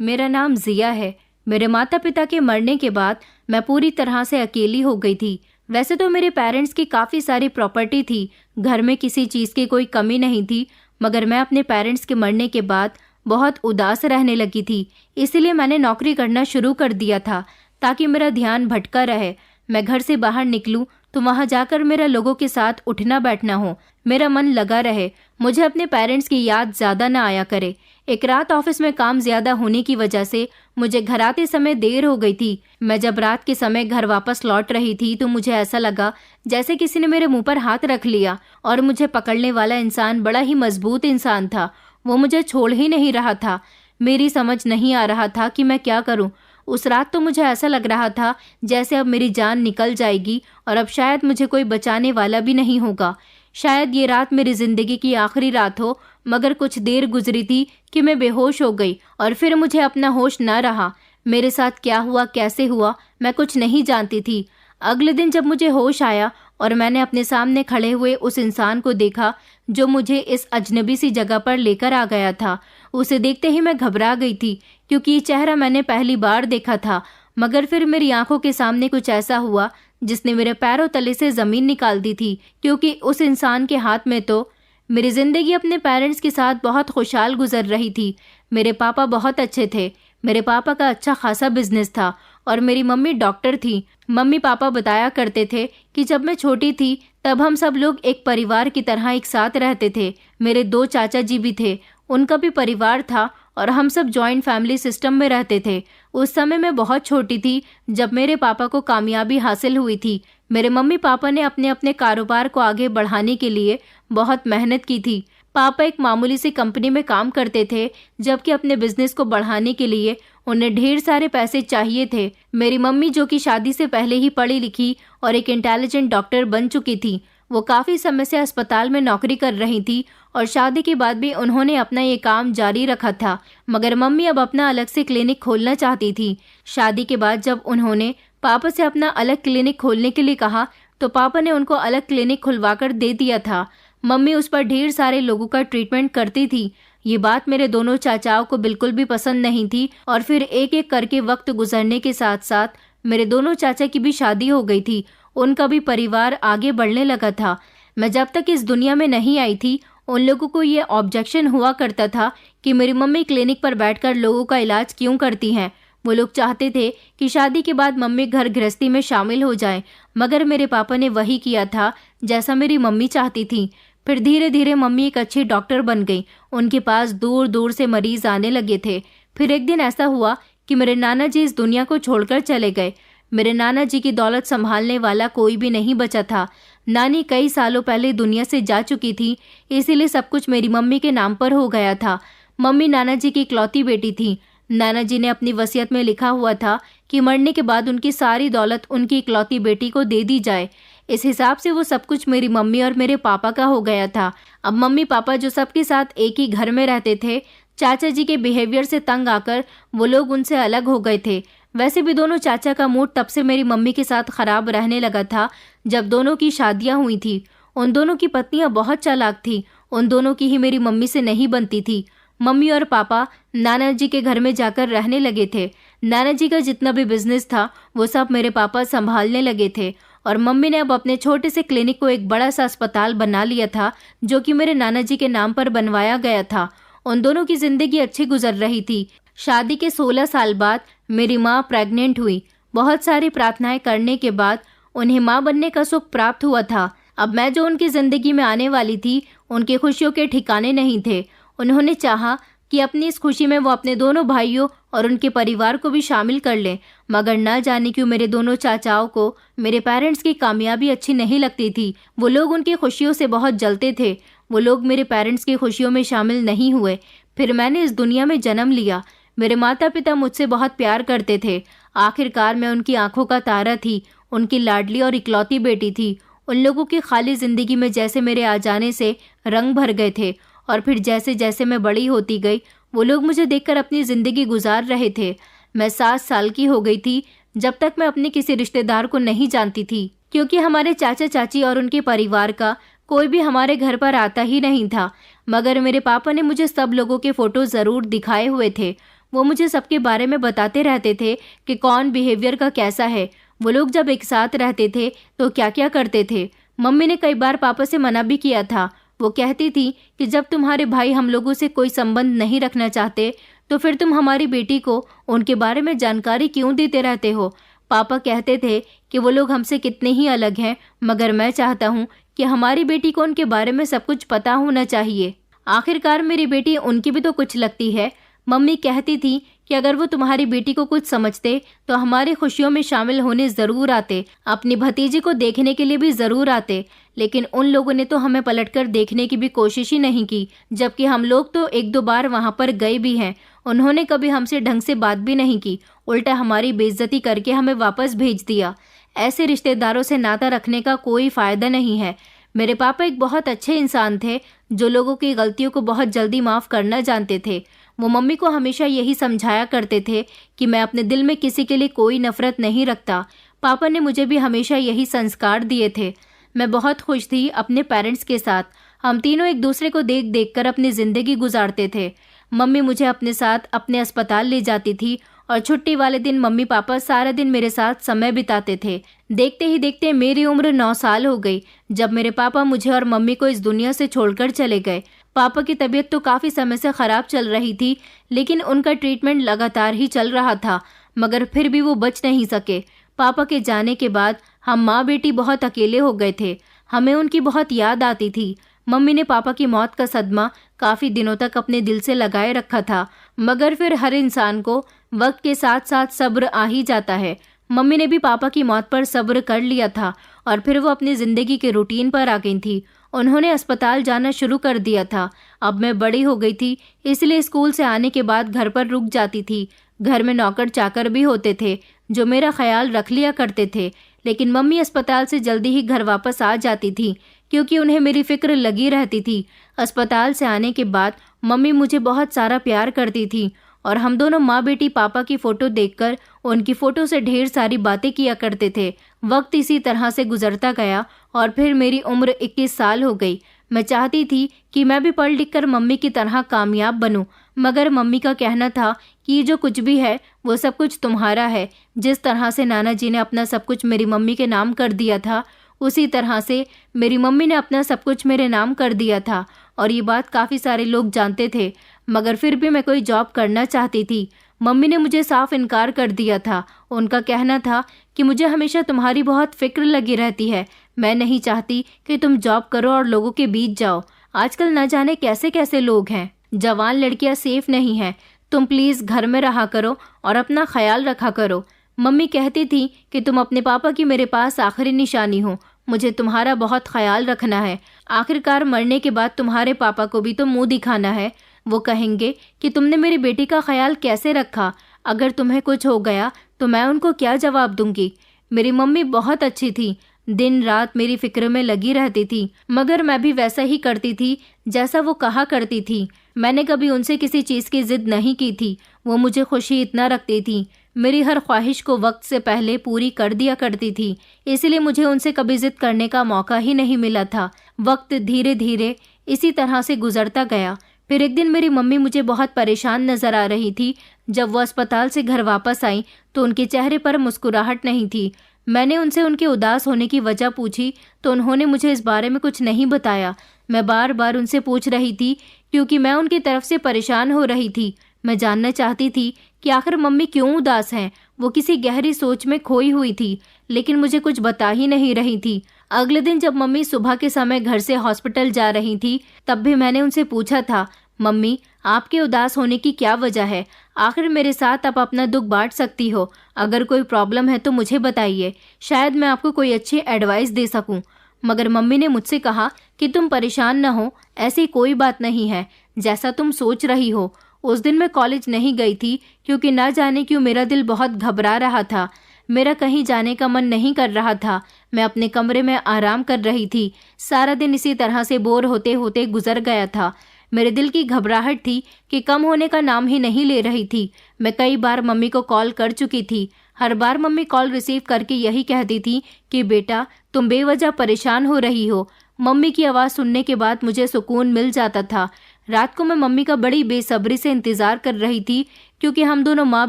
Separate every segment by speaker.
Speaker 1: मेरा नाम जिया है। मेरे माता पिता के मरने के बाद मैं पूरी तरह से अकेली हो गई थी। वैसे तो मेरे पेरेंट्स की काफ़ी सारी प्रॉपर्टी थी, घर में किसी चीज़ की कोई कमी नहीं थी, मगर मैं अपने पेरेंट्स के मरने के बाद बहुत उदास रहने लगी थी। इसलिए मैंने नौकरी करना शुरू कर दिया था ताकि मेरा ध्यान भटका रहे। मैं घर से बाहर निकलूं तो वहां जाकर मेरा लोगों के साथ उठना बैठना हो, मेरा मन लगा रहे, मुझे अपने पेरेंट्स की याद ज़्यादा ना आया करे। एक रात ऑफिस में काम ज़्यादा होने की वजह से मुझे घर आते समय देर हो गई थी। मैं जब रात के समय घर वापस लौट रही थी तो मुझे ऐसा लगा जैसे किसी ने मेरे मुंह पर हाथ रख लिया और मुझे पकड़ने वाला इंसान बड़ा ही मजबूत इंसान था। वो मुझे छोड़ ही नहीं रहा था। मेरी समझ नहीं आ रहा था कि मैं क्या करूं। उस रात तो मुझे ऐसा लग रहा था जैसे अब मेरी जान निकल जाएगी और अब शायद मुझे कोई बचाने वाला भी नहीं होगा। शायद ये रात मेरी जिंदगी की आखिरी रात हो, मगर कुछ देर गुजरी थी कि मैं बेहोश हो गई और फिर मुझे अपना होश न रहा। मेरे साथ क्या हुआ, कैसे हुआ, मैं कुछ नहीं जानती थी। अगले दिन जब मुझे होश आया और मैंने अपने सामने खड़े हुए उस इंसान को देखा जो मुझे इस अजनबी सी जगह पर लेकर आ गया था, उसे देखते ही मैं घबरा गई थी क्योंकि ये चेहरा मैंने पहली बार देखा था। मगर फिर मेरी आंखों के सामने कुछ ऐसा हुआ जिसने मेरे पैरों तले से जमीन निकाल दी थी, क्योंकि उस इंसान के हाथ में तो मेरी जिंदगी अपने पेरेंट्स के साथ बहुत खुशहाल गुजर रही थी। मेरे पापा बहुत अच्छे थे। मेरे पापा का अच्छा खासा बिजनेस था और मेरी मम्मी डॉक्टर थी। मम्मी पापा बताया करते थे कि जब मैं छोटी थी तब हम सब लोग एक परिवार की तरह एक साथ रहते थे। मेरे 2 चाचा जी भी थे, उनका भी परिवार था और हम सब जॉइंट फैमिली सिस्टम में रहते थे। उस समय मैं बहुत छोटी थी जब मेरे पापा को कामयाबी हासिल हुई थी। मेरे मम्मी पापा ने अपने अपने कारोबार को आगे बढ़ाने के लिए बहुत मेहनत की थी। पापा एक मामूली सी कंपनी में काम करते थे, जबकि अपने बिजनेस को बढ़ाने के लिए उन्हें ढेर सारे पैसे चाहिए थे। मेरी मम्मी, जो कि शादी से पहले ही पढ़ी लिखी और एक इंटेलिजेंट डॉक्टर बन चुकी थी, वो काफ़ी समय से अस्पताल में नौकरी कर रही थी और शादी के बाद भी उन्होंने अपना ये काम जारी रखा था। मगर मम्मी अब अपना अलग से क्लिनिक खोलना चाहती थी। शादी के बाद जब उन्होंने पापा से अपना अलग क्लिनिक खोलने के लिए कहा तो पापा ने उनको अलग क्लिनिक खुलवाकर दे दिया था। मम्मी उस पर ढेर सारे लोगों का ट्रीटमेंट करती थी। ये बात मेरे दोनों चाचाओं को बिल्कुल भी पसंद नहीं थी और फिर एक एक करके वक्त गुजरने के साथ साथ मेरे दोनों चाचा की भी शादी हो गई थी। उनका भी परिवार आगे बढ़ने लगा था। मैं जब तक इस दुनिया में नहीं आई थी, उन लोगों को ये ऑब्जेक्शन हुआ करता था कि मेरी मम्मी क्लिनिक पर बैठकर लोगों का इलाज क्यों करती हैं। वो लोग चाहते थे कि शादी के बाद मम्मी घर गृहस्थी में शामिल हो जाएं, मगर मेरे पापा ने वही किया था जैसा मेरी मम्मी चाहती थी। फिर धीरे धीरे मम्मी एक अच्छी डॉक्टर बन गई। उनके पास दूर दूर से मरीज आने लगे थे। फिर एक दिन ऐसा हुआ कि मेरे नाना जी इस दुनिया को छोड़कर चले गए। मेरे नाना जी की दौलत संभालने वाला कोई भी नहीं बचा था। नानी कई सालों पहले दुनिया से जा चुकी थी, इसीलिए सब कुछ मेरी मम्मी के नाम पर हो गया था। मम्मी नाना जी की इकलौती बेटी थी। नाना जी ने अपनी वसीयत में लिखा हुआ था कि मरने के बाद उनकी सारी दौलत उनकी इकलौती बेटी को दे दी जाए। इस हिसाब से वो सब कुछ मेरी मम्मी और मेरे पापा का हो गया था। अब मम्मी पापा जो सबके साथ एक ही घर में रहते थे, चाचा जी के बिहेवियर से तंग आकर वो लोग उनसे अलग हो गए थे। वैसे भी दोनों चाचा का मूड तब से मेरी मम्मी के साथ खराब रहने लगा था जब दोनों की शादियां हुई थी। उन दोनों की पत्नियां बहुत चालाक थी। उन दोनों की ही मेरी मम्मी से नहीं बनती थी। मम्मी और पापा नाना जी के घर में जाकर रहने लगे थे। नाना जी का जितना भी बिजनेस था वो सब मेरे पापा संभालने लगे थे और मम्मी ने अब अपने छोटे से क्लिनिक को एक बड़ा सा अस्पताल बना लिया था, जो कि मेरे नाना जी के नाम पर बनवाया गया था। उन दोनों की जिंदगी अच्छी गुजर रही थी। शादी के 16 साल बाद मेरी माँ प्रेग्नेंट हुई। बहुत सारी प्रार्थनाएं करने के बाद उन्हें माँ बनने का सुख प्राप्त हुआ था। अब मैं जो उनकी जिंदगी में आने वाली थी, उनकी खुशियों के ठिकाने नहीं थे। उन्होंने चाहा कि अपनी इस खुशी में वो अपने दोनों भाइयों और उनके परिवार को भी शामिल कर लें, मगर न जाने क्यों मेरे दोनों चाचाओं को मेरे पेरेंट्स की कामयाबी अच्छी नहीं लगती थी। वो लोग उनकी खुशियों से बहुत जलते थे। वो लोग मेरे पेरेंट्स की खुशियों में शामिल नहीं हुए। फिर मैंने इस दुनिया में जन्म लिया। मेरे माता पिता मुझसे बहुत प्यार करते थे। आखिरकार मैं उनकी आंखों का तारा थी, उनकी लाडली और इकलौती बेटी थी। उन लोगों की खाली जिंदगी में जैसे मेरे आ जाने से रंग भर गए थे और फिर जैसे जैसे मैं बड़ी होती गई, वो लोग मुझे देखकर अपनी जिंदगी गुजार रहे थे। मैं 7 साल की हो गई थी जब तक मैं अपने किसी रिश्तेदार को नहीं जानती थी, क्योंकि हमारे चाचा चाची और उनके परिवार का कोई भी हमारे घर पर आता ही नहीं था। मगर मेरे पापा ने मुझे सब लोगों के फोटो जरूर दिखाए हुए थे। वो मुझे सबके बारे में बताते रहते थे कि कौन बिहेवियर का कैसा है, वो लोग जब एक साथ रहते थे तो क्या क्या करते थे। मम्मी ने कई बार पापा से मना भी किया था। वो कहती थी कि जब तुम्हारे भाई हम लोगों से कोई संबंध नहीं रखना चाहते तो फिर तुम हमारी बेटी को उनके बारे में जानकारी क्यों देते रहते हो। पापा कहते थे कि वो लोग हमसे कितने ही अलग हैं, मगर मैं चाहता हूँ कि हमारी बेटी को उनके बारे में सब कुछ पता होना चाहिए। आखिरकार मेरी बेटी उनकी भी तो कुछ लगती है। मम्मी कहती थी कि अगर वो तुम्हारी बेटी को कुछ समझते तो हमारी खुशियों में शामिल होने ज़रूर आते, अपनी भतीजी को देखने के लिए भी ज़रूर आते, लेकिन उन लोगों ने तो हमें पलटकर देखने की भी कोशिश ही नहीं की, जबकि हम लोग तो एक दो बार वहाँ पर गए भी हैं। उन्होंने कभी हमसे ढंग से बात भी नहीं की, उल्टा हमारी बेइज्जती करके हमें वापस भेज दिया। ऐसे रिश्तेदारों से नाता रखने का कोई फ़ायदा नहीं है। मेरे पापा एक बहुत अच्छे इंसान थे जो लोगों की गलतियों को बहुत जल्दी माफ़ करना जानते थे। वो मम्मी को हमेशा यही समझाया करते थे कि मैं अपने दिल में किसी के लिए कोई नफरत नहीं रखता। पापा ने मुझे भी हमेशा यही संस्कार दिए थे। मैं बहुत खुश थी अपने पेरेंट्स के साथ। हम तीनों एक दूसरे को देख देख कर अपनी ज़िंदगी गुजारते थे। मम्मी मुझे अपने साथ अपने अस्पताल ले जाती थी और छुट्टी वाले दिन मम्मी पापा सारा दिन मेरे साथ समय बिताते थे। देखते ही देखते मेरी उम्र 9 साल हो गई जब मेरे पापा मुझे और मम्मी को इस दुनिया से छोड़कर चले गए। पापा की तबीयत तो काफ़ी समय से ख़राब चल रही थी, लेकिन उनका ट्रीटमेंट लगातार ही चल रहा था, मगर फिर भी वो बच नहीं सके। पापा के जाने के बाद हम माँ बेटी बहुत अकेले हो गए थे। हमें उनकी बहुत याद आती थी। मम्मी ने पापा की मौत का सदमा काफ़ी दिनों तक अपने दिल से लगाए रखा था, मगर फिर हर इंसान को वक्त के साथ साथ सब्र आ ही जाता है। मम्मी ने भी पापा की मौत पर सब्र कर लिया था और फिर वो अपनी ज़िंदगी के रूटीन पर आ गई थी। उन्होंने अस्पताल जाना शुरू कर दिया था। अब मैं बड़ी हो गई थी, इसलिए स्कूल से आने के बाद घर पर रुक जाती थी। घर में नौकर चाकर भी होते थे जो मेरा ख्याल रख लिया करते थे, लेकिन मम्मी अस्पताल से जल्दी ही घर वापस आ जाती थी क्योंकि उन्हें मेरी फिक्र लगी रहती थी। अस्पताल से आने के बाद मम्मी मुझे बहुत सारा प्यार करती थी और हम दोनों माँ बेटी पापा की फ़ोटो देखकर उनकी फ़ोटो से ढेर सारी बातें किया करते थे। वक्त इसी तरह से गुजरता गया और फिर मेरी उम्र 21 साल हो गई। मैं चाहती थी कि मैं भी पढ़ लिख कर मम्मी की तरह कामयाब बनूं, मगर मम्मी का कहना था कि ये जो कुछ भी है वो सब कुछ तुम्हारा है। जिस तरह से नाना जी ने अपना सब कुछ मेरी मम्मी के नाम कर दिया था, उसी तरह से मेरी मम्मी ने अपना सब कुछ मेरे नाम कर दिया था और ये बात काफ़ी सारे लोग जानते थे, मगर फिर भी मैं कोई जॉब करना चाहती थी। मम्मी ने मुझे साफ इनकार कर दिया था। उनका कहना था कि मुझे हमेशा तुम्हारी बहुत फिक्र लगी रहती है, मैं नहीं चाहती कि तुम जॉब करो और लोगों के बीच जाओ। आजकल न जाने कैसे कैसे लोग हैं, जवान लड़कियां सेफ नहीं हैं। तुम प्लीज़ घर में रहा करो और अपना ख्याल रखा करो। मम्मी कहती थी कि तुम अपने पापा की मेरे पास आखिरी निशानी हो, मुझे तुम्हारा बहुत ख्याल रखना है। आखिरकार मरने के बाद तुम्हारे पापा को भी तो मुंह दिखाना है। वो कहेंगे कि तुमने मेरी बेटी का ख्याल कैसे रखा, अगर तुम्हें कुछ हो गया तो मैं उनको क्या जवाब दूंगी। मेरी मम्मी बहुत अच्छी थी, दिन रात मेरी फिक्र में लगी रहती थी, मगर मैं भी वैसा ही करती थी जैसा वो कहा करती थी। मैंने कभी उनसे किसी चीज़ की जिद नहीं की थी। वो मुझे खुशी इतना रखती थी, मेरी हर ख्वाहिश को वक्त से पहले पूरी कर दिया करती थी, इसलिए मुझे उनसे कभी जिद करने का मौका ही नहीं मिला था। वक्त धीरे धीरे इसी तरह से गुजरता गया। फिर एक दिन मेरी मम्मी मुझे बहुत परेशान नजर आ रही थी। जब वो अस्पताल से घर वापस आई तो उनके चेहरे पर मुस्कुराहट नहीं थी। मैंने उनसे उनके उदास होने की वजह पूछी तो उन्होंने मुझे इस बारे में कुछ नहीं बताया। मैं बार बार उनसे पूछ रही थी क्योंकि मैं उनकी तरफ से परेशान हो रही थी। मैं जानना चाहती थी कि आखिर मम्मी क्यों उदास हैं। वो किसी गहरी सोच में खोई हुई थी, लेकिन मुझे कुछ बता ही नहीं रही थी। अगले दिन जब मम्मी सुबह के समय घर से हॉस्पिटल जा रही थी, तब भी मैंने उनसे पूछा था, मम्मी आपके उदास होने की क्या वजह है? आखिर मेरे साथ आप अपना दुख बांट सकती हो। अगर कोई प्रॉब्लम है तो मुझे बताइए, शायद मैं आपको कोई अच्छी एडवाइस दे सकूं। मगर मम्मी ने मुझसे कहा कि तुम परेशान न हो, ऐसी कोई बात नहीं है जैसा तुम सोच रही हो। उस दिन मैं कॉलेज नहीं गई थी क्योंकि ना जाने क्यों मेरा दिल बहुत घबरा रहा था। मेरा कहीं जाने का मन नहीं कर रहा था। मैं अपने कमरे में आराम कर रही थी। सारा दिन इसी तरह से बोर होते होते गुजर गया था। मेरे दिल की घबराहट थी कि कम होने का नाम ही नहीं ले रही थी। मैं कई बार मम्मी को कॉल कर चुकी थी। हर बार मम्मी कॉल रिसीव करके यही कहती थी कि बेटा तुम बेवजह परेशान हो रही हो। मम्मी की आवाज़ सुनने के बाद मुझे सुकून मिल जाता था। रात को मैं मम्मी का बड़ी बेसब्री से इंतजार कर रही थी, क्योंकि हम दोनों माँ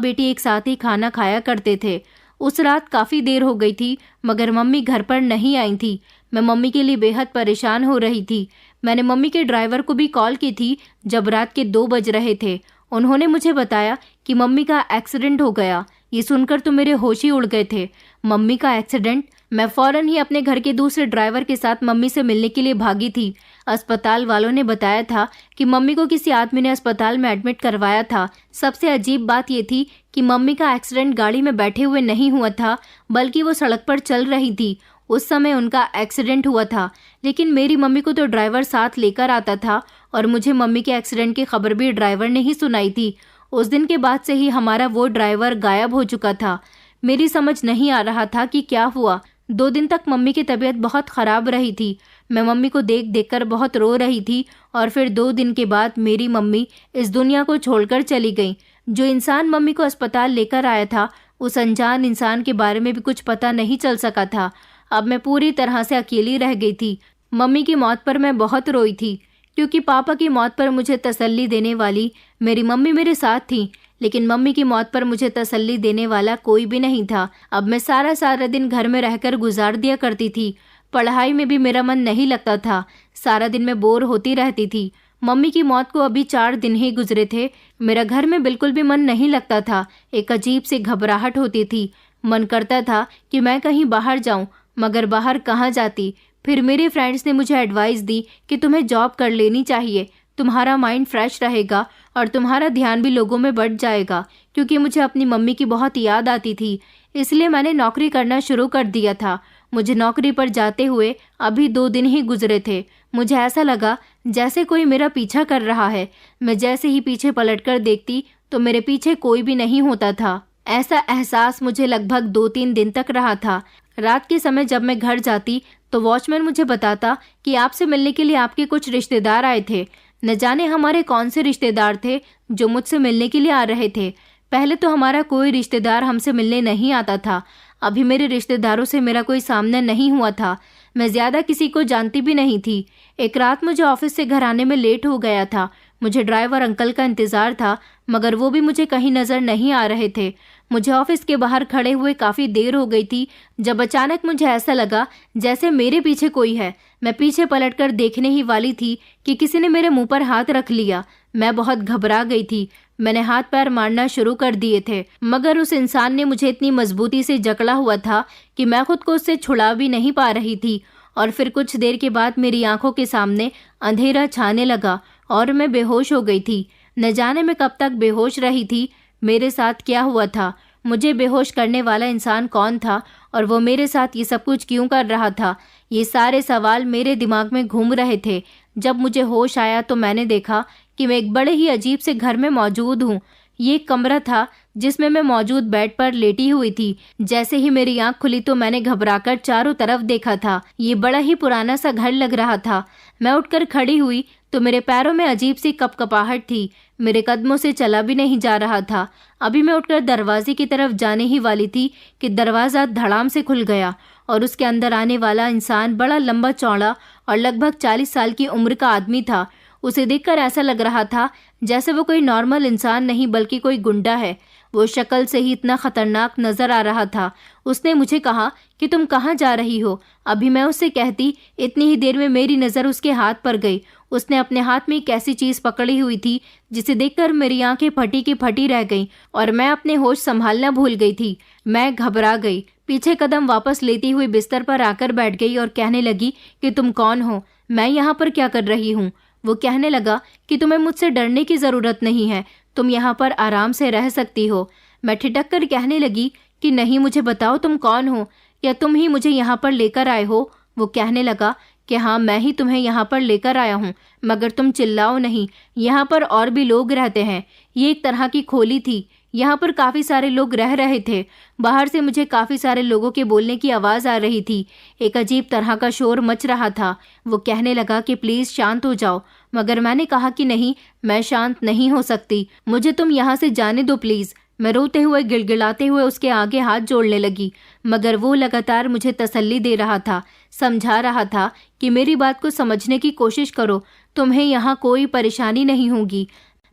Speaker 1: बेटी एक साथ ही खाना खाया करते थे। उस रात काफ़ी देर हो गई थी, मगर मम्मी घर पर नहीं आई थी। मैं मम्मी के लिए बेहद परेशान हो रही थी। मैंने मम्मी के ड्राइवर को भी कॉल की थी जब रात के 2 बज रहे थे। उन्होंने मुझे बताया कि मम्मी का एक्सीडेंट हो गया। ये सुनकर तो मेरे होश ही उड़ गए थे। मम्मी का एक्सीडेंट? मैं फौरन ही अपने घर के दूसरे ड्राइवर के साथ मम्मी से मिलने के लिए भागी थी। अस्पताल वालों ने बताया था कि मम्मी को किसी आदमी ने अस्पताल में एडमिट करवाया था। सबसे अजीब बात ये थी कि मम्मी का एक्सीडेंट गाड़ी में बैठे हुए नहीं हुआ था, बल्कि वो सड़क पर चल रही थी। उस समय उनका एक्सीडेंट हुआ था। लेकिन मेरी मम्मी को तो ड्राइवर साथ लेकर आता था, और मुझे मम्मी के एक्सीडेंट की खबर भी ड्राइवर ने ही सुनाई थी। उस दिन के बाद से ही हमारा वो ड्राइवर गायब हो चुका था। मेरी समझ नहीं आ रहा था कि क्या हुआ। 2 दिन तक मम्मी की तबीयत बहुत ख़राब रही थी। मैं मम्मी को देख देखकर बहुत रो रही थी, और फिर 2 दिन के बाद मेरी मम्मी इस दुनिया को छोड़कर चली गई। जो इंसान मम्मी को अस्पताल लेकर आया था, उस अनजान इंसान के बारे में भी कुछ पता नहीं चल सका था। अब मैं पूरी तरह से अकेली रह गई थी। मम्मी की मौत पर मैं बहुत रोई थी, क्योंकि पापा की मौत पर मुझे तसल्ली देने वाली मेरी मम्मी मेरे साथ थी, लेकिन मम्मी की मौत पर मुझे तसल्ली देने वाला कोई भी नहीं था। अब मैं सारा दिन घर में रहकर गुजार दिया करती थी। पढ़ाई में भी मेरा मन नहीं लगता था। सारा दिन मैं बोर होती रहती थी। मम्मी की मौत को अभी 4 दिन ही गुजरे थे। मेरा घर में बिल्कुल भी मन नहीं लगता था। एक अजीब सी घबराहट होती थी। मन करता था कि मैं कहीं बाहर जाऊं, मगर बाहर कहाँ जाती। फिर मेरे फ्रेंड्स ने मुझे एडवाइस दी कि तुम्हें जॉब कर लेनी चाहिए, तुम्हारा माइंड फ्रेश रहेगा और तुम्हारा ध्यान भी लोगों में बढ़ जाएगा। क्योंकि मुझे अपनी मम्मी की बहुत याद आती थी, इसलिए मैंने नौकरी करना शुरू कर दिया था। मुझे नौकरी पर जाते हुए अभी 2 दिन ही गुजरे थे। मुझे ऐसा लगा जैसे कोई मेरा पीछा कर रहा है। मैं जैसे ही पीछे पलटकर देखती तो मेरे पीछे कोई भी नहीं होता था। ऐसा एहसास मुझे लगभग 2-3 दिन तक रहा था। रात के समय जब मैं घर जाती तो वॉचमैन मुझे बताता कि आपसे मिलने के लिए आपके कुछ रिश्तेदार आए थे। न जाने हमारे कौन से रिश्तेदार थे जो मुझसे मिलने के लिए आ रहे थे। पहले तो हमारा कोई रिश्तेदार हमसे मिलने नहीं आता था। अभी मेरे रिश्तेदारों से मेरा कोई सामना नहीं हुआ था। मैं ज़्यादा किसी को जानती भी नहीं थी। एक रात मुझे ऑफिस से घर आने में लेट हो गया था। मुझे ड्राइवर अंकल का इंतज़ार था, मगर वो भी मुझे कहीं नज़र नहीं आ रहे थे। मुझे ऑफिस के बाहर खड़े हुए काफ़ी देर हो गई थी, जब अचानक मुझे ऐसा लगा जैसे मेरे पीछे कोई है। मैं पीछे पलटकर देखने ही वाली थी कि किसी ने मेरे मुंह पर हाथ रख लिया। मैं बहुत घबरा गई थी। मैंने हाथ पैर मारना शुरू कर दिए थे, मगर उस इंसान ने मुझे इतनी मजबूती से जकड़ा हुआ था कि मैं खुद को उससे छुड़ा भी नहीं पा रही थी। और फिर कुछ देर के बाद मेरी आंखों के सामने अंधेरा छाने लगा और मैं बेहोश हो गई थी। न जाने मैं कब तक बेहोश रही थी। मेरे साथ क्या हुआ था? मुझे बेहोश करने वाला इंसान कौन था और वो मेरे साथ ये सब कुछ क्यों कर रहा था? ये सारे सवाल मेरे दिमाग में घूम रहे थे। जब मुझे होश आया तो मैंने देखा कि मैं एक बड़े ही अजीब से घर में मौजूद हूँ। ये एक कमरा था जिसमें मैं मौजूद बेड पर लेटी हुई थी। जैसे ही मेरी आंख खुली तो मैंने घबराकर चारों तरफ देखा था। ये बड़ा ही पुराना सा घर लग रहा था। मैं उठकर खड़ी हुई तो मेरे पैरों में अजीब सी कपकपाहट थी। मेरे कदमों से चला भी नहीं जा रहा था। अभी मैं उठकर दरवाजे की तरफ जाने ही वाली थी कि दरवाज़ा धड़ाम से खुल गया और उसके अंदर आने वाला इंसान बड़ा लंबा चौड़ा और लगभग 40 साल की उम्र का आदमी था। उसे देखकर ऐसा लग रहा था जैसे वो कोई नॉर्मल इंसान नहीं बल्कि कोई गुंडा है। वो शक्ल से ही इतना खतरनाक नजर आ रहा था। उसने मुझे कहा कि तुम कहाँ जा रही हो? अभी मैं उससे कहती, इतनी ही देर में मेरी नज़र उसके हाथ पर गई। उसने अपने हाथ में एक ऐसी चीज़ पकड़ी हुई थी जिसे देखकर मेरी आंखें फटी की फटी रह गईं और मैं अपने होश संभालना भूल गई थी। मैं घबरा गई, पीछे कदम वापस लेती हुई बिस्तर पर आकर बैठ गई और कहने लगी कि तुम कौन हो? मैं यहाँ पर क्या कर रही हूँ? वो कहने लगा कि तुम्हें मुझसे डरने की ज़रूरत नहीं है, तुम यहाँ पर आराम से रह सकती हो। मैं ठिठक कर कहने लगी कि नहीं, मुझे बताओ तुम कौन हो? क्या तुम ही मुझे यहाँ पर लेकर आए हो? वो कहने लगा कि हाँ, मैं ही तुम्हें यहाँ पर लेकर आया हूँ, मगर तुम चिल्लाओ नहीं, यहाँ पर और भी लोग रहते हैं। ये एक तरह की खोली थी, यहाँ पर काफ़ी सारे लोग रह रहे थे। बाहर से मुझे काफ़ी सारे लोगों के बोलने की आवाज़ आ रही थी। एक अजीब तरह का शोर मच रहा था। वो कहने लगा कि प्लीज़ शांत हो जाओ, मगर मैंने कहा कि नहीं, मैं शांत नहीं हो सकती, मुझे तुम यहाँ से जाने दो प्लीज़। मैं रोते हुए गिड़गिड़ाते हुए उसके आगे हाथ जोड़ने लगी, मगर वो लगातार मुझे तसल्ली दे रहा था, समझा रहा था कि मेरी बात को समझने की कोशिश करो, तुम्हें यहाँ कोई परेशानी नहीं होगी।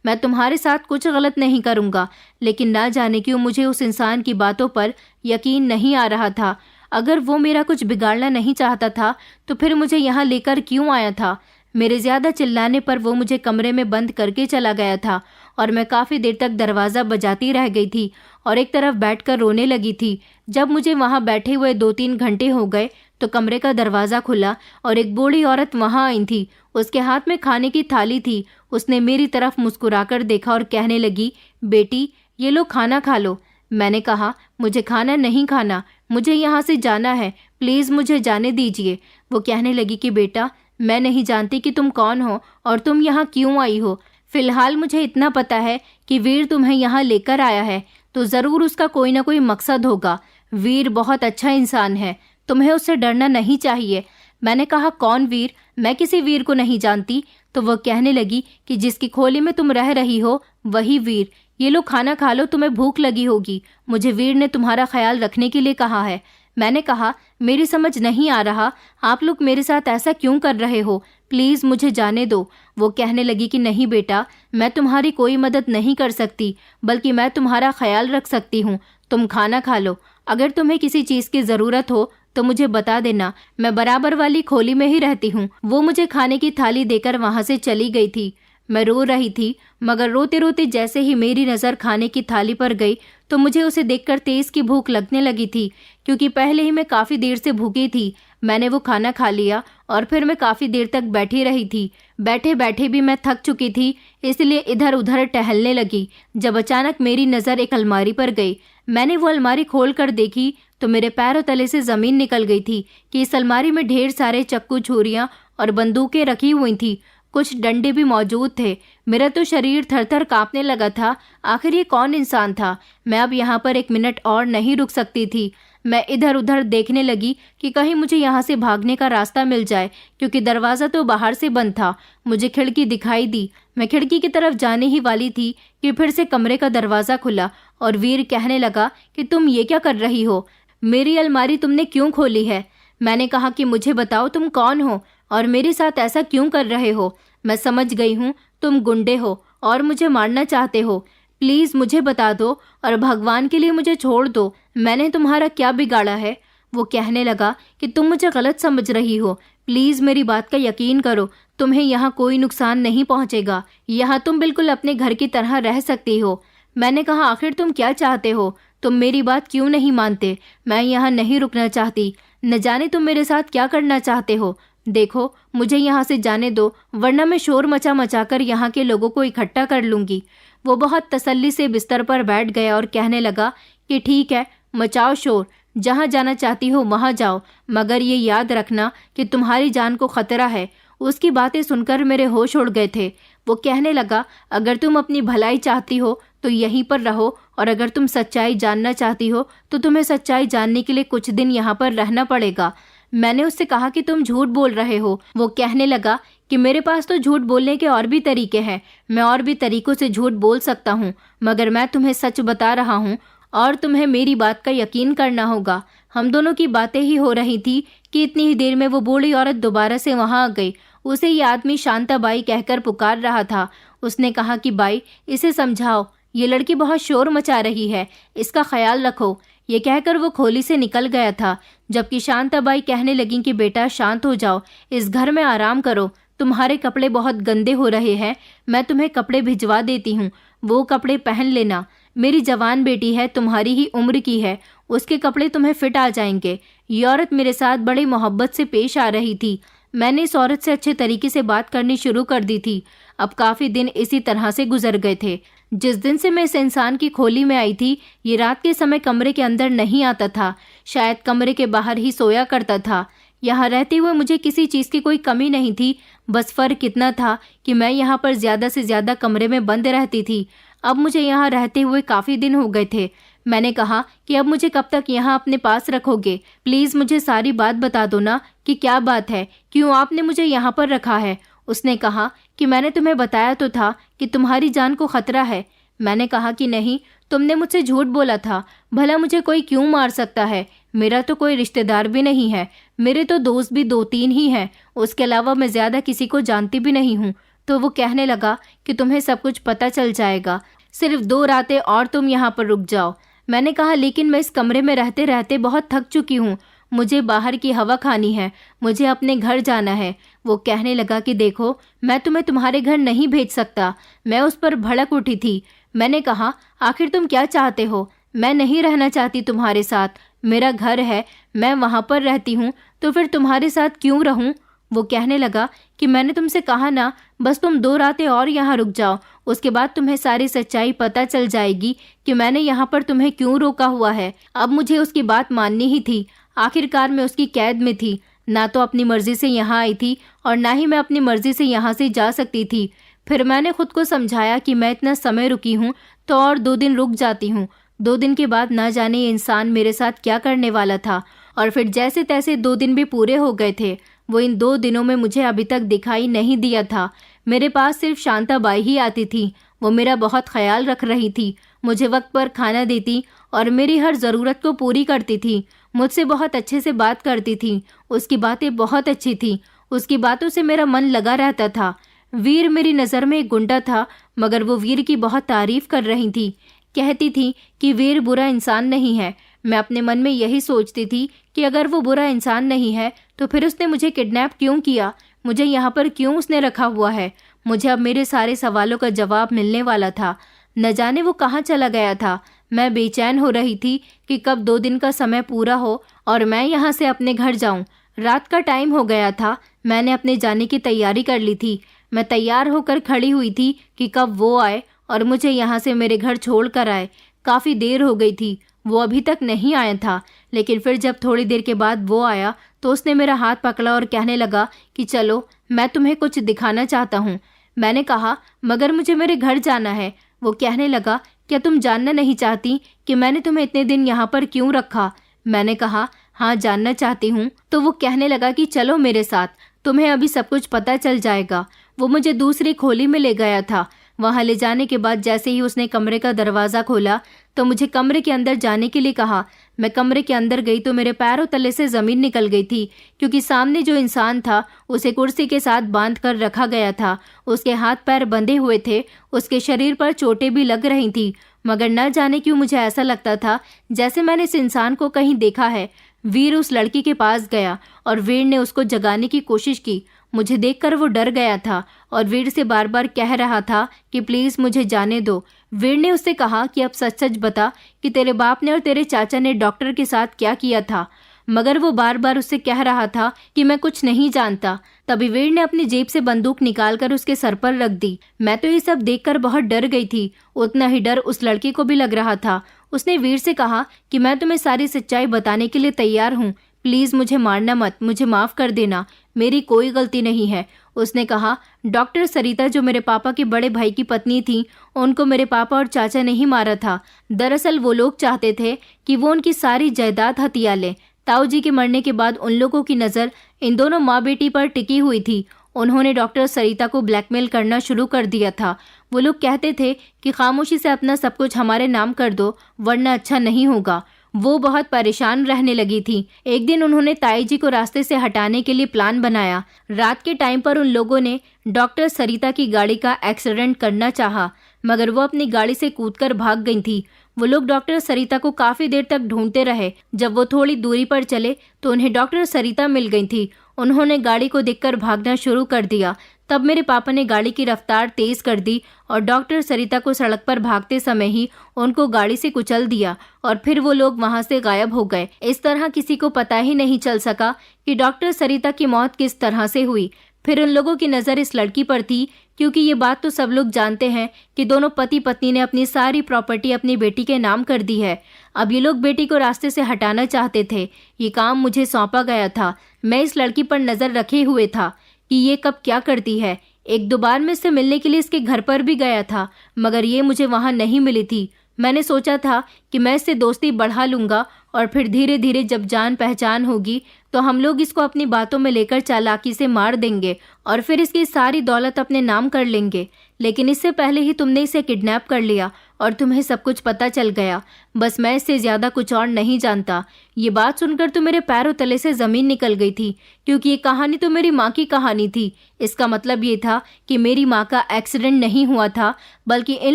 Speaker 1: मैं तुम्हारे साथ कुछ गलत नहीं करूँगा। लेकिन ना जाने क्यों मुझे उस इंसान की बातों पर यकीन नहीं आ रहा था। अगर वो मेरा कुछ बिगाड़ना नहीं चाहता था तो फिर मुझे यहाँ लेकर क्यों आया था। मेरे ज़्यादा चिल्लाने पर वो मुझे कमरे में बंद करके चला गया था और मैं काफ़ी देर तक दरवाज़ा बजाती रह गई थी और एक तरफ बैठकर रोने लगी थी। जब मुझे वहाँ बैठे हुए 2-3 घंटे हो गए तो कमरे का दरवाज़ा खुला और एक बूढ़ी औरत वहाँ आई थी। उसके हाथ में खाने की थाली थी। उसने मेरी तरफ मुस्कुराकर देखा और कहने लगी, बेटी ये लो खाना खा लो। मैंने कहा, मुझे खाना नहीं खाना, मुझे यहाँ से जाना है, प्लीज़ मुझे जाने दीजिए। वो कहने लगी कि बेटा मैं नहीं जानती कि तुम कौन हो और तुम यहाँ क्यों आई हो। फिलहाल मुझे इतना पता है कि वीर तुम्हें यहाँ लेकर आया है तो ज़रूर उसका कोई ना कोई मकसद होगा। वीर बहुत अच्छा इंसान है, तुम्हें उससे डरना नहीं चाहिए। मैंने कहा, कौन वीर? मैं किसी वीर को नहीं जानती। तो वह कहने लगी कि जिसकी खोली में तुम रह रही हो वही वीर। ये लो खाना खा लो, तुम्हें भूख लगी होगी। मुझे वीर ने तुम्हारा ख्याल रखने के लिए कहा है। मैंने कहा, मेरी समझ नहीं आ रहा, आप लोग मेरे साथ ऐसा क्यों कर रहे हो, प्लीज़ मुझे जाने दो। वो कहने लगी कि नहीं बेटा, मैं तुम्हारी कोई मदद नहीं कर सकती, बल्कि मैं तुम्हारा ख्याल रख सकती हूँ। तुम खाना खा लो। अगर तुम्हें किसी चीज़ की ज़रूरत हो तो मुझे बता देना, मैं बराबर वाली खोली में ही रहती हूँ। वो मुझे खाने की थाली देकर वहाँ से चली गई थी। मैं रो रही थी, मगर रोते रोते जैसे ही मेरी नज़र खाने की थाली पर गई तो मुझे उसे देखकर तेज़ की भूख लगने लगी थी, क्योंकि पहले ही मैं काफ़ी देर से भूखी थी। मैंने वो खाना खा लिया और फिर मैं काफ़ी देर तक बैठी रही थी। बैठे बैठे भी मैं थक चुकी थी, इसलिए इधर उधर टहलने लगी। जब अचानक मेरी नज़र एक अलमारी पर गई। मैंने वो अलमारी खोल कर देखी तो मेरे पैरों तले से ज़मीन निकल गई थी कि इस अलमारी में ढेर सारे चक्कू, छुरियाँ और बंदूकें रखी हुई थीं। कुछ डंडे भी मौजूद थे। मेरा तो शरीर थर थर काँपने लगा था। आखिर ये कौन इंसान था? मैं अब यहाँ पर 1 मिनट और नहीं रुक सकती थी। मैं इधर उधर देखने लगी कि कहीं मुझे यहाँ से भागने का रास्ता मिल जाए, क्योंकि दरवाज़ा तो बाहर से बंद था। मुझे खिड़की दिखाई दी। मैं खिड़की की तरफ जाने ही वाली थी कि फिर से कमरे का दरवाज़ा खुला और वीर कहने लगा कि तुम ये क्या कर रही हो? मेरी अलमारी तुमने क्यों खोली है? मैंने कहा कि मुझे बताओ तुम कौन हो और मेरे साथ ऐसा क्यों कर रहे हो? मैं समझ गई हूँ तुम गुंडे हो और मुझे मारना चाहते हो। प्लीज़ मुझे बता दो और भगवान के लिए मुझे छोड़ दो। मैंने तुम्हारा क्या बिगाड़ा है? वो कहने लगा कि तुम मुझे गलत समझ रही हो, प्लीज़ मेरी बात का यकीन करो, तुम्हें यहाँ कोई नुकसान नहीं पहुँचेगा। यहाँ तुम बिल्कुल अपने घर की तरह रह सकती हो। मैंने कहा, आखिर तुम क्या चाहते हो? तुम मेरी बात क्यों नहीं मानते? मैं यहाँ नहीं रुकना चाहती। न जाने तुम मेरे साथ क्या करना चाहते हो। देखो मुझे यहाँ से जाने दो, वरना मैं शोर मचा मचा कर यहाँ के लोगों को इकट्ठा कर लूँगी। वो बहुत तसल्ली से बिस्तर पर बैठ गया और कहने लगा कि ठीक है, मचाओ शोर, जहाँ जाना चाहती हो वहाँ जाओ, मगर ये याद रखना कि तुम्हारी जान को खतरा है। उसकी बातें सुनकर मेरे होश उड़ गए थे। वो कहने लगा, अगर तुम अपनी भलाई चाहती हो तो यहीं पर रहो, और अगर तुम सच्चाई जानना चाहती हो तो तुम्हें सच्चाई जानने के लिए कुछ दिन यहाँ पर रहना पड़ेगा। मैंने उससे कहा कि तुम झूठ बोल रहे हो। वो कहने लगा कि मेरे पास तो झूठ बोलने के और भी तरीके हैं, मैं और भी तरीकों से झूठ बोल सकता हूँ, मगर मैं तुम्हें सच बता रहा हूँ और तुम्हें मेरी बात का यकीन करना होगा। हम दोनों की बातें ही हो रही थी कि इतनी ही देर में वो बूढ़ी औरत दोबारा से वहाँ आ गई। उसे ये आदमी शांता बाई कहकर पुकार रहा था। उसने कहा कि बाई, इसे समझाओ, ये लड़की बहुत शोर मचा रही है, इसका ख्याल रखो। ये कहकर वो खोली से निकल गया था, जबकि शांताबाई कहने लगी कि बेटा शांत हो जाओ, इस घर में आराम करो, तुम्हारे कपड़े बहुत गंदे हो रहे हैं, मैं तुम्हें कपड़े भिजवा देती हूँ, वो कपड़े पहन लेना। मेरी जवान बेटी है, तुम्हारी ही उम्र की है, उसके कपड़े तुम्हें फिट आ जाएंगे। ये औरत मेरे साथ बड़ी मोहब्बत से पेश आ रही थी। मैंने इस औरत से अच्छे तरीके से बात करनी शुरू कर दी थी। अब काफ़ी दिन इसी तरह से गुजर गए थे। जिस दिन से मैं इस इंसान की खोली में आई थी, ये रात के समय कमरे के अंदर नहीं आता था, शायद कमरे के बाहर ही सोया करता था। यहाँ रहते हुए मुझे किसी चीज़ की कोई कमी नहीं थी, बस फ़र्क इतना था कि मैं यहाँ पर ज़्यादा से ज़्यादा कमरे में बंद रहती थी। अब मुझे यहाँ रहते हुए काफ़ी दिन हो गए थे। मैंने कहा कि अब मुझे कब तक यहाँ अपने पास रखोगे? प्लीज़ मुझे सारी बात बता दो ना कि क्या बात है, क्यों आपने मुझे यहाँ पर रखा है। उसने कहा कि मैंने तुम्हें बताया तो था कि तुम्हारी जान को खतरा है। मैंने कहा कि नहीं, तुमने मुझसे झूठ बोला था। भला मुझे कोई क्यों मार सकता है? मेरा तो कोई रिश्तेदार भी नहीं है, मेरे तो दोस्त भी 2-3 ही हैं, उसके अलावा मैं ज़्यादा किसी को जानती भी नहीं हूँ। तो वो कहने लगा कि तुम्हें सब कुछ पता चल जाएगा, सिर्फ 2 रातें और तुम यहाँ पर रुक जाओ। मैंने कहा लेकिन मैं इस कमरे में रहते रहते बहुत थक चुकी हूँ, मुझे बाहर की हवा खानी है, मुझे अपने घर जाना है। वो कहने लगा कि देखो, मैं तुम्हें तुम्हारे घर नहीं भेज सकता। मैं उस पर भड़क उठी थी। मैंने कहा आखिर तुम क्या चाहते हो? मैं नहीं रहना चाहती तुम्हारे साथ, मेरा घर है, मैं वहाँ पर रहती हूँ, तो फिर तुम्हारे साथ क्यों रहूँ? वो कहने लगा कि मैंने तुमसे कहा ना, बस तुम 2 रातें और यहाँ रुक जाओ, उसके बाद तुम्हें सारी सच्चाई पता चल जाएगी कि मैंने यहाँ पर तुम्हें क्यों रोका हुआ है। अब मुझे उसकी बात माननी ही थी। आखिरकार मैं उसकी कैद में थी, ना तो अपनी मर्जी से यहाँ आई थी और ना ही मैं अपनी मर्जी से यहाँ से जा सकती थी। फिर मैंने खुद को समझाया कि मैं इतना समय रुकी हूँ तो और 2 दिन रुक जाती हूँ। 2 दिन के बाद ना जाने ये इंसान मेरे साथ क्या करने वाला था। और फिर जैसे तैसे 2 दिन भी पूरे हो गए थे। वो इन 2 दिनों में मुझे अभी तक दिखाई नहीं दिया था। मेरे पास सिर्फ शांताबाई ही आती थी। वो मेरा बहुत ख्याल रख रही थी, मुझे वक्त पर खाना देती और मेरी हर ज़रूरत को पूरी करती थी। मुझसे बहुत अच्छे से बात करती थी, उसकी बातें बहुत अच्छी थी, उसकी बातों से मेरा मन लगा रहता था। वीर मेरी नज़र में एक गुंडा था, मगर वो वीर की बहुत तारीफ कर रही थी, कहती थी कि वीर बुरा इंसान नहीं है। मैं अपने मन में यही सोचती थी कि अगर वो बुरा इंसान नहीं है तो फिर उसने मुझे किडनैप क्यों किया, मुझे यहाँ पर क्यों उसने रखा हुआ है। मुझे अब मेरे सारे सवालों का जवाब मिलने वाला था। न जाने वो कहाँ चला गया था। मैं बेचैन हो रही थी कि कब 2 दिन का समय पूरा हो और मैं यहाँ से अपने घर जाऊँ। रात का टाइम हो गया था, मैंने अपने जाने की तैयारी कर ली थी। मैं तैयार होकर खड़ी हुई थी कि कब वो आए और मुझे यहाँ से मेरे घर छोड़ कर आए। काफ़ी देर हो गई थी, वो अभी तक नहीं आया था। लेकिन फिर जब थोड़ी देर के बाद वो आया तो उसने मेरा हाथ पकड़ा और कहने लगा कि चलो, मैं तुम्हें कुछ दिखाना चाहता हूँ। मैंने कहा मगर मुझे मेरे घर जाना है। वो कहने लगा क्या तुम जानना नहीं चाहती कि मैंने तुम्हें इतने दिन यहाँ पर क्यों रखा? मैंने कहा हाँ, जानना चाहती हूँ। तो वो कहने लगा कि चलो मेरे साथ, तुम्हें अभी सब कुछ पता चल जाएगा। वो मुझे दूसरी खोली में ले गया था। वहाँ ले जाने के बाद जैसे ही उसने कमरे का दरवाज़ा खोला तो मुझे कमरे के अंदर जाने के लिए कहा। मैं कमरे के अंदर गई तो मेरे पैरों तले से ज़मीन निकल गई थी, क्योंकि सामने जो इंसान था उसे कुर्सी के साथ बांध कर रखा गया था। उसके हाथ पैर बंधे हुए थे, उसके शरीर पर चोटें भी लग रही थी, मगर न जाने क्यों मुझे ऐसा लगता था जैसे मैंने इस इंसान को कहीं देखा है। वीर उस लड़की के पास गया और वीर ने उसको जगाने की कोशिश की। मुझे देखकर वो डर गया था और वीर से बार बार कह रहा था कि प्लीज़ मुझे जाने दो। वीर ने उससे कहा कि अब सच सच बता कि तेरे बाप ने और तेरे चाचा ने डॉक्टर के साथ क्या किया था। मगर वो बार बार उससे कह रहा था कि मैं कुछ नहीं जानता। तभी वीर ने अपनी जेब से बंदूक निकालकर उसके सर पर रख दी। मैं तो ये सब देखकर बहुत डर गई थी, उतना ही डर उस लड़की को भी लग रहा था। उसने वीर से कहा कि मैं तुम्हें सारी सच्चाई बताने के लिए तैयार हूँ, प्लीज़ मुझे मारना मत, मुझे माफ़ कर देना, मेरी कोई गलती नहीं है। उसने कहा डॉक्टर सरिता जो मेरे पापा के बड़े भाई की पत्नी थी, उनको मेरे पापा और चाचा ने ही मारा था। दरअसल वो लोग चाहते थे कि वो उनकी सारी जायदाद हथिया लें। ताऊ जी के मरने के बाद उन लोगों की नज़र इन दोनों माँ बेटी पर टिकी हुई थी। उन्होंने डॉक्टर सरिता को ब्लैकमेल करना शुरू कर दिया था। वो लोग कहते थे कि खामोशी से अपना सब कुछ हमारे नाम कर दो, वरना अच्छा नहीं होगा। वो बहुत परेशान रहने लगी थी। एक दिन उन्होंने ताई जी को रास्ते से हटाने के लिए प्लान बनाया। रात के टाइम पर उन लोगों ने डॉक्टर सरिता की गाड़ी का एक्सीडेंट करना चाहा, मगर वो अपनी गाड़ी से कूदकर भाग गई थी। वो लोग डॉक्टर सरिता को काफी देर तक ढूंढते रहे। जब वो थोड़ी दूरी पर चले तो उन्हें डॉक्टर सरिता मिल गई थी। उन्होंने गाड़ी को देखकर भागना शुरू कर दिया। तब मेरे पापा ने गाड़ी की रफ्तार तेज कर दी और डॉक्टर सरिता को सड़क पर भागते समय ही उनको गाड़ी से कुचल दिया और फिर वो लोग वहां से गायब हो गए। इस तरह किसी को पता ही नहीं चल सका कि डॉक्टर सरिता की मौत किस तरह से हुई। फिर उन लोगों की नज़र इस लड़की पर थी, क्योंकि ये बात तो सब लोग जानते हैं कि दोनों पति पत्नी ने अपनी सारी प्रॉपर्टी अपनी बेटी के नाम कर दी है। अब ये लोग बेटी को रास्ते से हटाना चाहते थे। ये काम मुझे सौंपा गया था। मैं इस लड़की पर नज़र रखे हुए था कि ये कब क्या करती है। 1-2 बार मैं इससे मिलने के लिए इसके घर पर भी गया था, मगर ये मुझे वहाँ नहीं मिली थी। मैंने सोचा था कि मैं इससे दोस्ती बढ़ा लूँगा और फिर धीरे धीरे जब जान पहचान होगी तो हम लोग इसको अपनी बातों में लेकर चालाकी से मार देंगे और फिर इसकी सारी दौलत अपने नाम कर लेंगे। लेकिन इससे पहले ही तुमने इसे किडनैप कर लिया और तुम्हें सब कुछ पता चल गया। बस मैं इससे ज़्यादा कुछ और नहीं जानता। ये बात सुनकर तो मेरे पैरों तले से ज़मीन निकल गई थी, क्योंकि ये कहानी तो मेरी माँ की कहानी थी। इसका मतलब ये था कि मेरी माँ का एक्सीडेंट नहीं हुआ था, बल्कि इन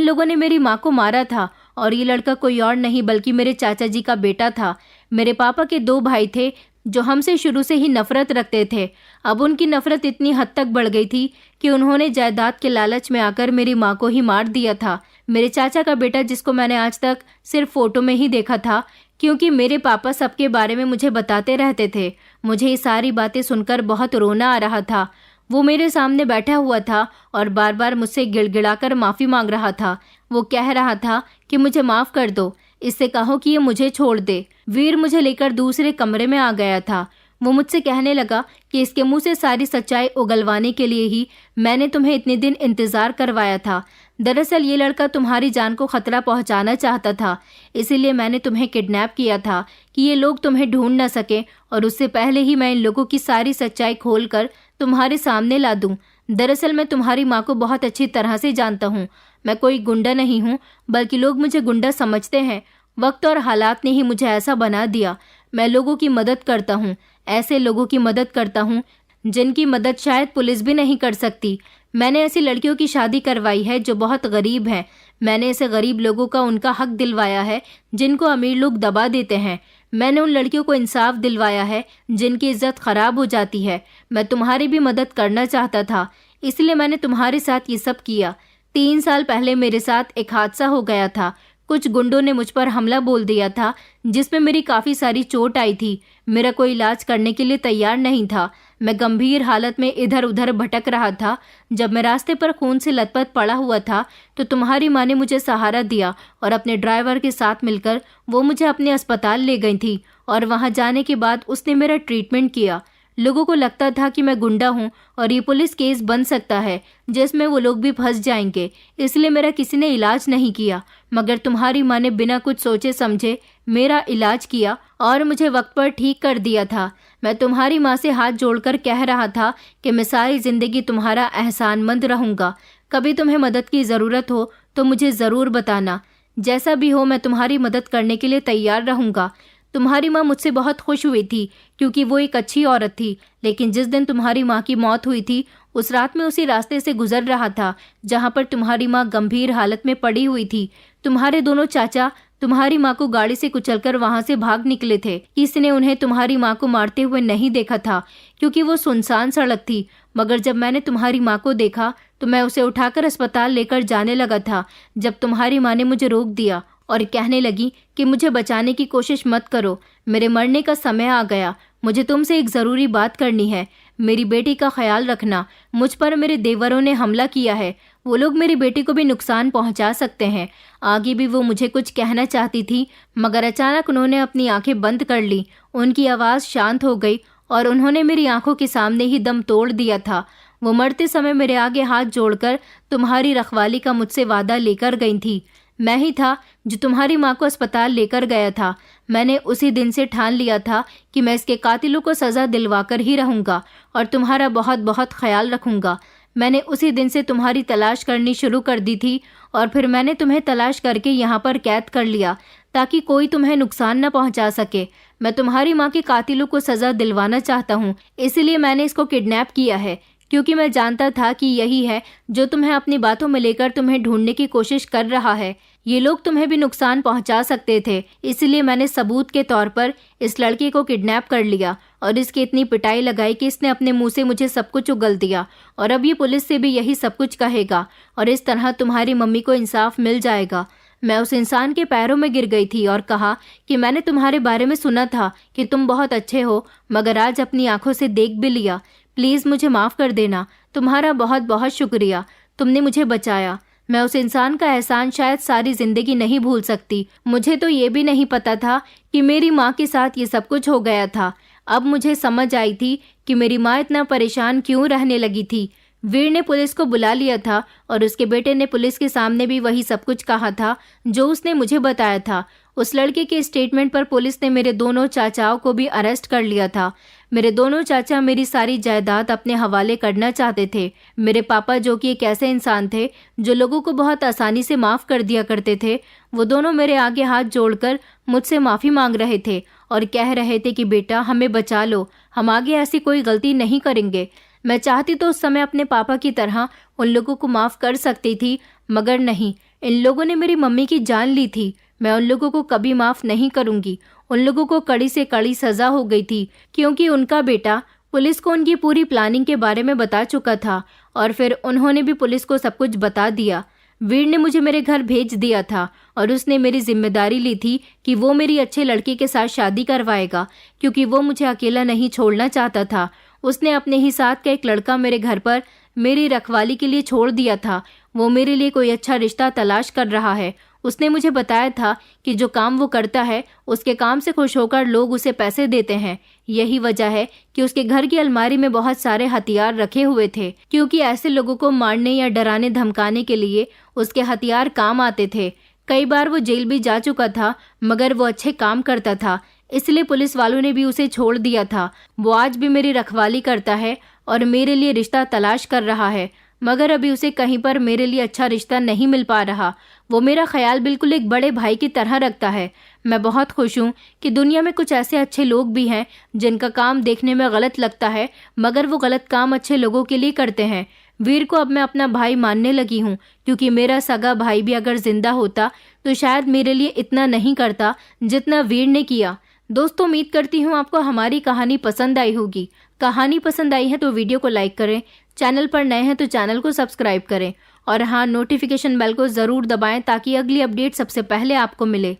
Speaker 1: लोगों ने मेरी माँ को मारा था। और ये लड़का कोई और नहीं बल्कि मेरे चाचा जी का बेटा था। मेरे पापा के 2 भाई थे जो हमसे शुरू से ही नफरत रखते थे। अब उनकी नफरत इतनी हद तक बढ़ गई थी कि उन्होंने जायदाद के लालच में आकर मेरी माँ को ही मार दिया था। मेरे चाचा का बेटा, जिसको मैंने आज तक सिर्फ फोटो में ही देखा था, क्योंकि मेरे पापा सबके बारे में मुझे बताते रहते थे। मुझे ये सारी बातें सुनकर बहुत रोना आ रहा था। वो मेरे सामने बैठा हुआ था और बार बार मुझसे गिड़गिड़ाकर माफ़ी मांग रहा था। वो कह रहा था कि मुझे माफ़ कर दो, इससे कहो कि ये मुझे छोड़ दे। वीर मुझे लेकर दूसरे कमरे में आ गया था। वो मुझसे कहने लगा कि इसके मुंह से सारी सच्चाई उगलवाने के लिए ही मैंने तुम्हें इतने दिन इंतज़ार करवाया था। दरअसल ये लड़का तुम्हारी जान को खतरा पहुंचाना चाहता था, इसीलिए मैंने तुम्हें किडनैप किया था कि ये लोग तुम्हें ढूंढ न सके, और उससे पहले ही मैं इन लोगों की सारी सच्चाई खोलकर तुम्हारे सामने ला दूं। दरअसल मैं तुम्हारी माँ को बहुत अच्छी तरह से जानता हूँ। मैं कोई गुंडा नहीं हूँ, बल्कि लोग मुझे गुंडा समझते हैं। वक्त और हालात ने ही मुझे ऐसा बना दिया। मैं लोगों की मदद करता हूँ, ऐसे लोगों की मदद करता हूँ जिनकी मदद शायद पुलिस भी नहीं कर सकती। मैंने ऐसी लड़कियों की शादी करवाई है जो बहुत गरीब हैं। मैंने ऐसे गरीब लोगों का उनका हक दिलवाया है जिनको अमीर लोग दबा देते हैं। मैंने उन लड़कियों को इंसाफ दिलवाया है जिनकी इज्जत खराब हो जाती है। मैं तुम्हारी भी मदद करना चाहता था, इसलिए मैंने तुम्हारे साथ ये सब किया। 3 साल पहले मेरे साथ एक हादसा हो गया था। कुछ गुंडों ने मुझ पर हमला बोल दिया था, जिसमें मेरी काफ़ी सारी चोट आई थी। मेरा कोई इलाज करने के लिए तैयार नहीं था। मैं गंभीर हालत में इधर उधर भटक रहा था। जब मैं रास्ते पर खून से लथपथ पड़ा हुआ था तो तुम्हारी माँ ने मुझे सहारा दिया और अपने ड्राइवर के साथ मिलकर वो मुझे अपने अस्पताल ले गई थी। और वहाँ जाने के बाद उसने मेरा ट्रीटमेंट किया। लोगों को लगता था कि मैं गुंडा हूँ और ये पुलिस केस बन सकता है जिसमें वो लोग भी फंस जाएंगे, इसलिए मेरा किसी ने इलाज नहीं किया। मगर तुम्हारी माँ ने बिना कुछ सोचे समझे मेरा इलाज किया और मुझे वक्त पर ठीक कर दिया था। मैं तुम्हारी माँ से हाथ जोड़कर कह रहा था कि मैं सारी जिंदगी तुम्हारा एहसानमंद रहूँगा। कभी तुम्हें मदद की ज़रूरत हो तो मुझे ज़रूर बताना। जैसा भी हो, मैं तुम्हारी मदद करने के लिए तैयार रहूँगा। तुम्हारी माँ मुझसे बहुत खुश हुई थी क्योंकि वो एक अच्छी औरत थी। लेकिन जिस दिन तुम्हारी माँ की मौत हुई थी, उस रात में उसी रास्ते से गुजर रहा था जहाँ पर तुम्हारी माँ गंभीर हालत में पड़ी हुई थी। तुम्हारे दोनों चाचा तुम्हारी माँ को गाड़ी से कुचलकर वहां से भाग निकले थे। किसी ने उन्हें तुम्हारी माँ को मारते हुए नहीं देखा था क्योंकि वो सुनसान सड़क थी। मगर जब मैंने तुम्हारी माँ को देखा तो मैं उसे उठाकर अस्पताल लेकर जाने लगा था, जब तुम्हारी माँ ने मुझे रोक दिया और कहने लगी कि मुझे बचाने की कोशिश मत करो, मेरे मरने का समय आ गया। मुझे तुमसे एक ज़रूरी बात करनी है। मेरी बेटी का ख्याल रखना। मुझ पर मेरे देवरों ने हमला किया है। वो लोग मेरी बेटी को भी नुकसान पहुंचा सकते हैं। आगे भी वो मुझे कुछ कहना चाहती थी, मगर अचानक उन्होंने अपनी आंखें बंद कर ली। उनकी आवाज़ शांत हो गई और उन्होंने मेरी आंखों के सामने ही दम तोड़ दिया था। वो मरते समय मेरे आगे हाथ जोड़कर तुम्हारी रखवाली का मुझसे वादा लेकर गई थी। मैं ही था जो तुम्हारी माँ को अस्पताल लेकर गया था। मैंने उसी दिन से ठान लिया था कि मैं इसके कातिलों को सज़ा दिलवाकर ही रहूँगा और तुम्हारा बहुत बहुत ख्याल रखूँगा। मैंने उसी दिन से तुम्हारी तलाश करनी शुरू कर दी थी और फिर मैंने तुम्हें तलाश करके यहाँ पर कैद कर लिया ताकि कोई तुम्हें नुकसान न पहुँचा सके। मैं तुम्हारी माँ के कातिलों को सज़ा दिलवाना चाहता हूँ, इसलिए मैंने इसको किडनैप किया है, क्योंकि मैं जानता था कि यही है जो तुम्हें अपनी बातों में लेकर तुम्हें ढूंढने की कोशिश कर रहा है। ये लोग तुम्हें भी नुकसान पहुंचा सकते थे, इसलिए मैंने सबूत के तौर पर इस लड़के को किडनैप कर लिया और इसकी इतनी पिटाई लगाई कि इसने अपने मुंह से मुझे सब कुछ उगल दिया और अब ये पुलिस से भी यही सब कुछ कहेगा और इस तरह तुम्हारी मम्मी को इंसाफ मिल जाएगा। मैं उस इंसान के पैरों में गिर गई थी और कहा कि मैंने तुम्हारे बारे में सुना था कि तुम बहुत अच्छे हो, मगर आज अपनी आंखों से देख भी लिया। प्लीज़ मुझे माफ़ कर देना। तुम्हारा बहुत बहुत शुक्रिया, तुमने मुझे बचाया। मैं उस इंसान का एहसान शायद सारी ज़िंदगी नहीं भूल सकती। मुझे तो ये भी नहीं पता था कि मेरी माँ के साथ ये सब कुछ हो गया था। अब मुझे समझ आई थी कि मेरी माँ इतना परेशान क्यों रहने लगी थी। वीर ने पुलिस को बुला लिया था और उसके बेटे ने पुलिस के सामने भी वही सब कुछ कहा था जो उसने मुझे बताया था। उस लड़के के स्टेटमेंट पर पुलिस ने मेरे दोनों चाचाओं को भी अरेस्ट कर लिया था। मेरे दोनों चाचा मेरी सारी जायदाद अपने हवाले करना चाहते थे। मेरे पापा, जो कि एक ऐसे इंसान थे जो लोगों को बहुत आसानी से माफ़ कर दिया करते थे, वो दोनों मेरे आगे हाथ जोड़कर मुझसे माफ़ी मांग रहे थे और कह रहे थे कि बेटा, हमें बचा लो, हम आगे ऐसी कोई गलती नहीं करेंगे। मैं चाहती तो उस समय अपने पापा की तरह उन लोगों को माफ़ कर सकती थी, मगर नहीं, इन लोगों ने मेरी मम्मी की जान ली थी। मैं उन लोगों को कभी माफ़ नहीं करूंगी। उन लोगों को कड़ी से कड़ी सज़ा हो गई थी क्योंकि उनका बेटा पुलिस को उनकी पूरी प्लानिंग के बारे में बता चुका था और फिर उन्होंने भी पुलिस को सब कुछ बता दिया। वीर ने मुझे मेरे घर भेज दिया था और उसने मेरी जिम्मेदारी ली थी कि वो मेरी अच्छे लड़के के साथ शादी करवाएगा, क्योंकि वो मुझे अकेला नहीं छोड़ना चाहता था। उसने अपने ही साथ का एक लड़का मेरे घर पर मेरी रखवाली के लिए छोड़ दिया था। वो मेरे लिए कोई अच्छा रिश्ता तलाश कर रहा है। उसने मुझे बताया था कि जो काम वो करता है उसके काम से खुश होकर लोग उसे पैसे देते हैं। यही वजह है कि उसके घर की अलमारी में बहुत सारे हथियार रखे हुए थे, क्योंकि ऐसे लोगों को मारने या डराने धमकाने के लिए उसके हथियार काम आते थे। कई बार वो जेल भी जा चुका था, मगर वो अच्छे काम करता था, इसलिए पुलिस वालों ने भी उसे छोड़ दिया था। वो आज भी मेरी रखवाली करता है और मेरे लिए रिश्ता तलाश कर रहा है, मगर अभी उसे कहीं पर मेरे लिए अच्छा रिश्ता नहीं मिल पा रहा। वो मेरा ख्याल बिल्कुल एक बड़े भाई की तरह रखता है। मैं बहुत खुश हूँ कि दुनिया में कुछ ऐसे अच्छे लोग भी हैं जिनका काम देखने में गलत लगता है, मगर वो गलत काम अच्छे लोगों के लिए करते हैं। वीर को अब मैं अपना भाई मानने लगी हूँ, क्योंकि मेरा सगा भाई भी अगर जिंदा होता तो शायद मेरे लिए इतना नहीं करता जितना वीर ने किया। दोस्तों, उम्मीद करती हूँ आपको हमारी कहानी पसंद आई होगी। कहानी पसंद आई है तो वीडियो को लाइक करें, चैनल पर नए हैं तो चैनल को सब्सक्राइब करें और हाँ, नोटिफिकेशन बेल को ज़रूर दबाएं ताकि अगली अपडेट सबसे पहले आपको मिले।